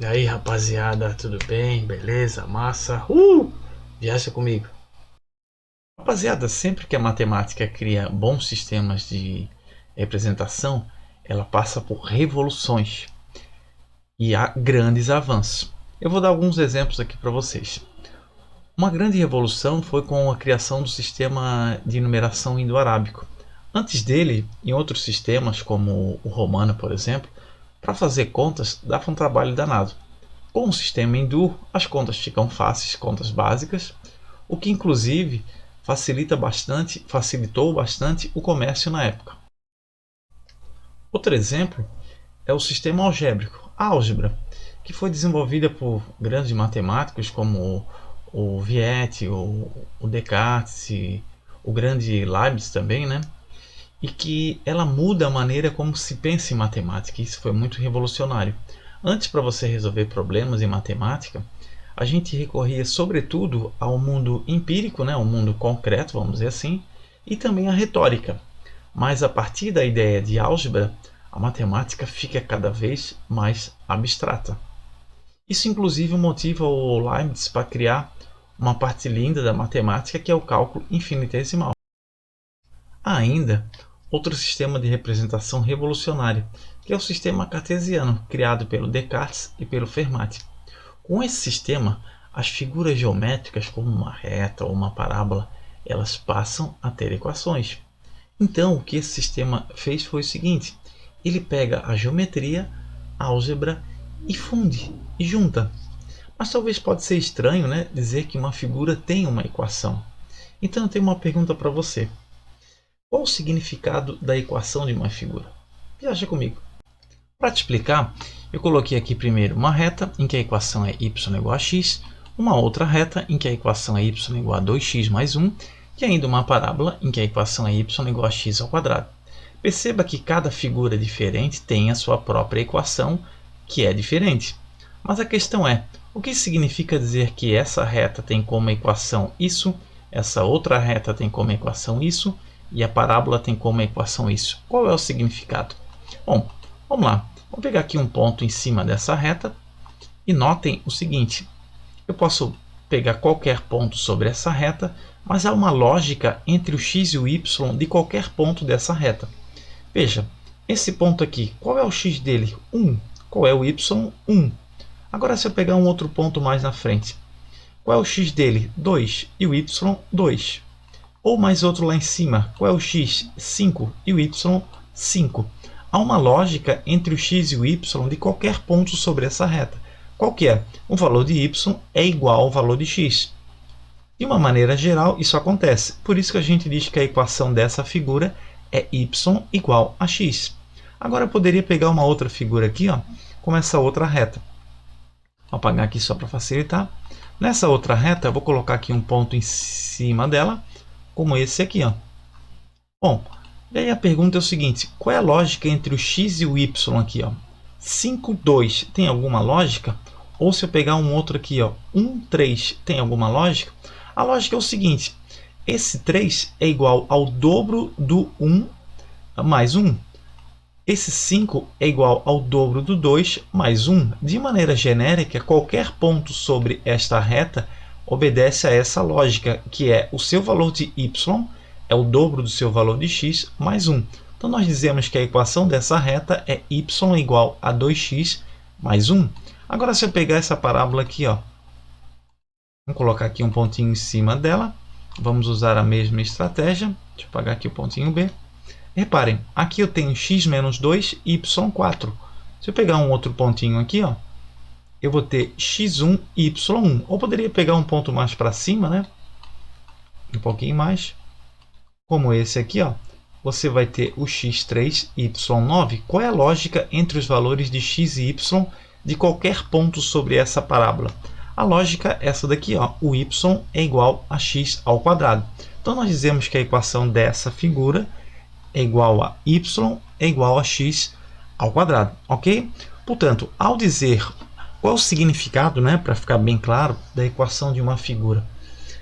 E aí, rapaziada, tudo bem? Beleza? Massa? Viaja comigo. Rapaziada, sempre que a matemática cria bons sistemas de representação, ela passa por revoluções e há grandes avanços. Eu vou dar alguns exemplos aqui para vocês. Uma grande revolução foi com a criação do sistema de numeração indo-arábico. Antes dele, em outros sistemas, como o romano, por exemplo, para fazer contas dava um trabalho danado. Com o sistema hindu, as contas ficam fáceis, contas básicas, o que inclusive facilitou bastante o comércio na época. Outro exemplo é o sistema algébrico, a álgebra, que foi desenvolvida por grandes matemáticos como o Viette, o Descartes, o grande Leibniz também, né? E que ela muda a maneira como se pensa em matemática. Isso foi muito revolucionário. Antes, para você resolver problemas em matemática, a gente recorria sobretudo ao mundo empírico, né, ao mundo concreto, vamos dizer assim, e também à retórica. Mas a partir da ideia de álgebra, a matemática fica cada vez mais abstrata. Isso inclusive motiva o Leibniz para criar uma parte linda da matemática, que é o cálculo infinitesimal. Há ainda outro sistema de representação revolucionário, que é o sistema cartesiano, criado pelo Descartes e pelo Fermat. Com esse sistema, as figuras geométricas, como uma reta ou uma parábola, elas passam a ter equações. Então, o que esse sistema fez foi o seguinte: ele pega a geometria, a álgebra e funde e junta. Mas talvez pode ser estranho, né, dizer que uma figura tem uma equação. Então eu tenho uma pergunta para você. Qual o significado da equação de uma figura? Viaja comigo. Para te explicar, eu coloquei aqui primeiro uma reta em que a equação é y igual a x, uma outra reta em que a equação é y igual a 2x mais 1 e ainda uma parábola em que a equação é y igual a x ao quadrado. Perceba que cada figura diferente tem a sua própria equação, que é diferente. Mas a questão é, o que significa dizer que essa reta tem como equação isso, essa outra reta tem como equação isso, e a parábola tem como equação isso? Qual é o significado? Bom, vamos lá. Vou pegar aqui um ponto em cima dessa reta e notem o seguinte: eu posso pegar qualquer ponto sobre essa reta, mas há uma lógica entre o x e o y de qualquer ponto dessa reta. Veja, esse ponto aqui, qual é o x dele? 1. Qual é o y? 1. Agora, se eu pegar um outro ponto mais na frente, qual é o x dele? 2. E o y? 2. Ou mais outro lá em cima, qual é o x? 5 e o y? 5. Há uma lógica entre o x e o y de qualquer ponto sobre essa reta. Qual que é? O valor de y é igual ao valor de x. De uma maneira geral, isso acontece. Por isso que a gente diz que a equação dessa figura é y igual a x. Agora eu poderia pegar uma outra figura aqui, ó, como essa outra reta. Vou apagar aqui só para facilitar. Nessa outra reta, eu vou colocar aqui um ponto em cima dela, como esse aqui, ó. Bom, e aí a pergunta é o seguinte: qual é a lógica entre o x e o y aqui, ó? 5, 2 tem alguma lógica? Ou se eu pegar um outro aqui, ó, 1, 3 tem alguma lógica? A lógica é o seguinte: esse 3 é igual ao dobro do 1 mais 1. Esse 5 é igual ao dobro do 2 mais 1. De maneira genérica, qualquer ponto sobre esta reta obedece a essa lógica, que é o seu valor de y é o dobro do seu valor de x mais 1. Então, nós dizemos que a equação dessa reta é y igual a 2x mais 1. Agora, se eu pegar essa parábola aqui, ó, vamos colocar aqui um pontinho em cima dela. Vamos usar a mesma estratégia. Deixa eu apagar aqui o pontinho B. Reparem, aqui eu tenho x menos 2 e y4. Se eu pegar um outro pontinho aqui, ó, eu vou ter x1 e y1. Ou poderia pegar um ponto mais para cima, né? Um pouquinho mais. Como esse aqui, ó, você vai ter o x3 e y9. Qual é a lógica entre os valores de x e y de qualquer ponto sobre essa parábola? A lógica é essa daqui, ó, o y é igual a x ao quadrado. Então, nós dizemos que a equação dessa figura é igual a y é igual a x ao quadrado, ok? Portanto, ao dizer qual é o significado, né, para ficar bem claro, da equação de uma figura?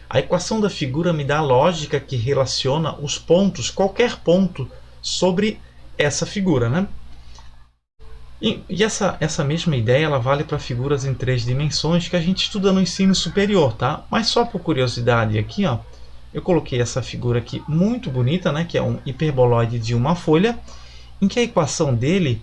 A equação da figura me dá a lógica que relaciona os pontos, qualquer ponto sobre essa figura, né? E essa mesma ideia ela vale para figuras em 3 dimensões que a gente estuda no ensino superior, tá? Mas só por curiosidade aqui, ó, eu coloquei essa figura aqui muito bonita, né? Que é um hiperboloide de uma folha, em que a equação dele,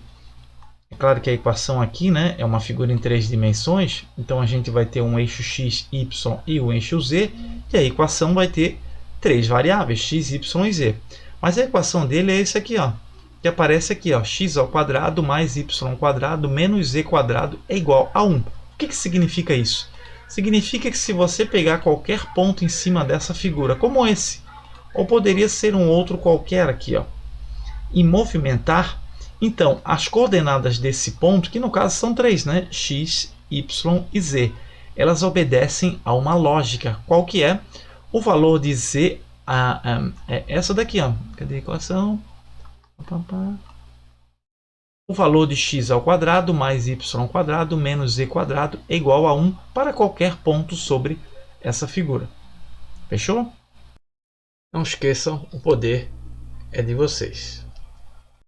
é claro que a equação aqui, né, é uma figura em 3 dimensões, então a gente vai ter um eixo x, y e um eixo z, e a equação vai ter 3 variáveis, x, y e z. Mas a equação dele é esse aqui, ó, que aparece aqui, ó, x ao quadrado mais y ao quadrado menos z quadrado é igual a 1. O que significa isso? Significa que se você pegar qualquer ponto em cima dessa figura, como esse, ou poderia ser um outro qualquer aqui, ó, e movimentar, então as coordenadas desse ponto, que no caso são 3, né? X, y e z, elas obedecem a uma lógica. Qual que é? O valor de z é essa daqui, ó. Cadê a equação? O valor de x ao quadrado mais y ao quadrado menos z quadrado é igual a 1 para qualquer ponto sobre essa figura. Fechou? Não esqueçam, o poder é de vocês.